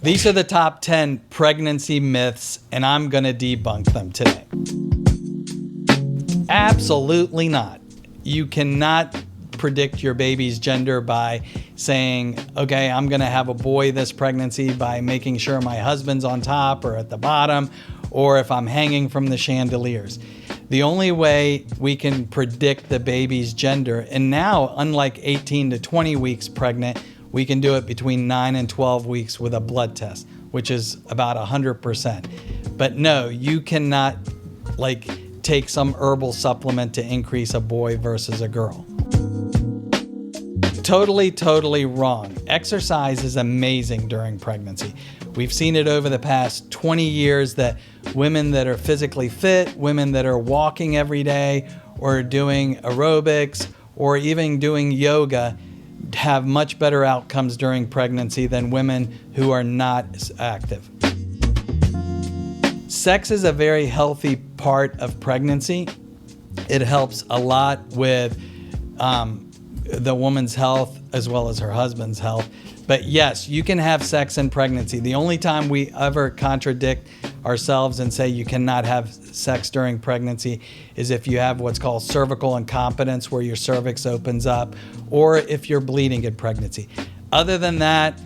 These are the top 10 pregnancy myths, and I'm going to debunk them today. Absolutely not. You cannot predict your baby's gender by saying, okay, I'm going to have a boy this pregnancy by making sure my husband's on top or at the bottom, or if I'm hanging from the chandeliers. The only way we can predict the baby's gender, and now, unlike 18 to 20 weeks pregnant, we can do it between 9 and 12 weeks with a blood test, which is about 100%. But no, you cannot take some herbal supplement to increase a boy versus a girl. Totally wrong. Exercise is amazing during pregnancy. We've seen it over the past 20 years that women that are physically fit, women that are walking every day or doing aerobics or even doing yoga have much better outcomes during pregnancy than women who are not active. Sex is a very healthy part of pregnancy. It helps a lot with the woman's health as well as her husband's health. But yes, you can have sex in pregnancy. The only time we ever contradict ourselves and say you cannot have sex during pregnancy is if you have what's called cervical incompetence, where your cervix opens up, or if you're bleeding in pregnancy. Other than that,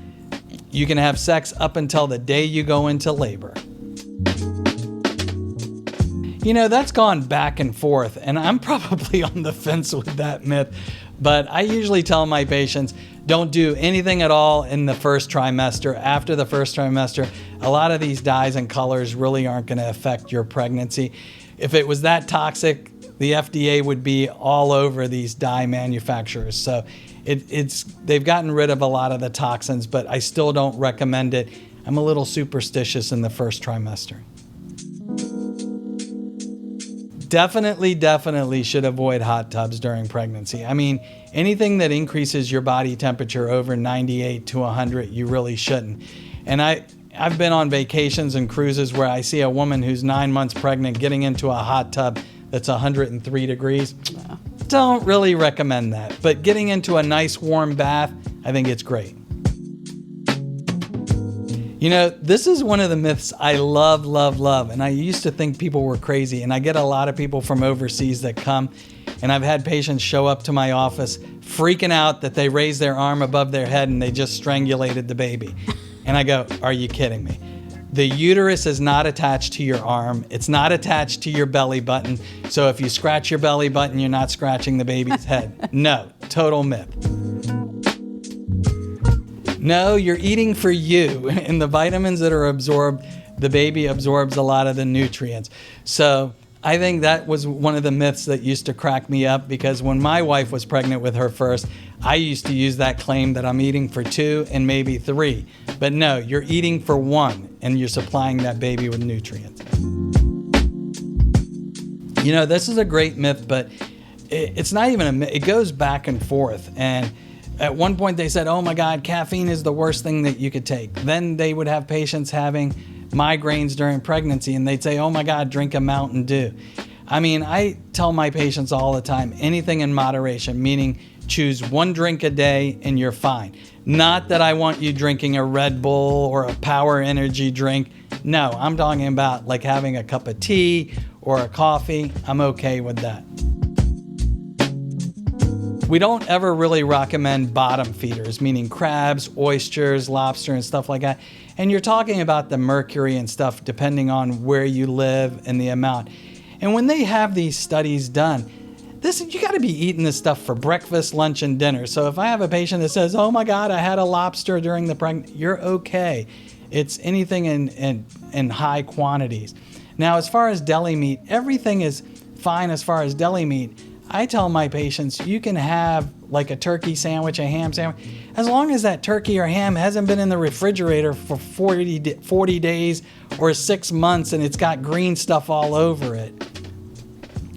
you can have sex up until the day you go into labor. You know, that's gone back and forth, and I'm probably on the fence with that myth. But I usually tell my patients, don't do anything at all in the first trimester. After the first trimester, a lot of these dyes and colors really aren't going to affect your pregnancy. If it was that toxic, the FDA would be all over these dye manufacturers. So they've gotten rid of a lot of the toxins, but I still don't recommend it. I'm a little superstitious in the first trimester. Definitely should avoid hot tubs during pregnancy. I mean, anything that increases your body temperature over 98 to 100, you really shouldn't. And I've been on vacations and cruises where I see a woman who's 9 months pregnant getting into a hot tub that's 103 degrees. Don't really recommend that. But getting into a nice warm bath, I think it's great. You know, this is one of the myths I love. And I used to think people were crazy. And I get a lot of people from overseas that come. And I've had patients show up to my office freaking out that they raised their arm above their head and they just strangulated the baby. And I go, are you kidding me? The uterus is not attached to your arm. It's not attached to your belly button. So if you scratch your belly button, you're not scratching the baby's head. No, total myth. No, you're eating for you. And the vitamins that are absorbed, the baby absorbs a lot of the nutrients. So I think that was one of the myths that used to crack me up, because when my wife was pregnant with her first, I used to use that claim that I'm eating for 2 and maybe 3. But no, you're eating for 1 and you're supplying that baby with nutrients. You know, this is a great myth, but it's not even a myth. It goes back and forth. And at one point they said, oh my God, caffeine is the worst thing that you could take. Then they would have patients having migraines during pregnancy and they'd say, oh my God, drink a Mountain Dew. I mean, I tell my patients all the time, anything in moderation, meaning choose 1 drink a day and you're fine. Not that I want you drinking a Red Bull or a Power Energy drink. No, I'm talking about like having a cup of tea or a coffee. I'm okay with that. We don't ever really recommend bottom feeders, meaning crabs, oysters, lobster, and stuff like that. And you're talking about the mercury and stuff depending on where you live and the amount. And when they have these studies done, you got to be eating this stuff for breakfast, lunch, and dinner. So if I have a patient that says, oh my God, I had a lobster during the pregnancy, you're okay. It's anything in high quantities. Now, as far as deli meat, everything is fine as far as deli meat. I tell my patients, you can have like a turkey sandwich, a ham sandwich, as long as that turkey or ham hasn't been in the refrigerator for 40 days or 6 months and it's got green stuff all over it.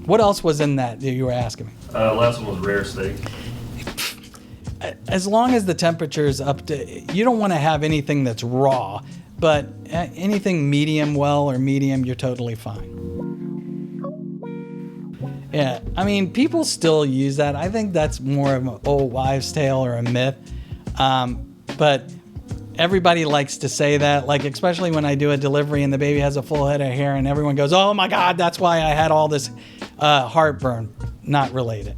What else was in that you were asking me? Last one was rare steak. As long as the temperature is up to, you don't want to have anything that's raw, but anything medium well or medium, you're totally fine. Yeah, I mean, people still use that. I think that's more of an old wives' tale or a myth. But everybody likes to say that, like especially when I do a delivery and the baby has a full head of hair and everyone goes, oh my God, that's why I had all this heartburn. Not related.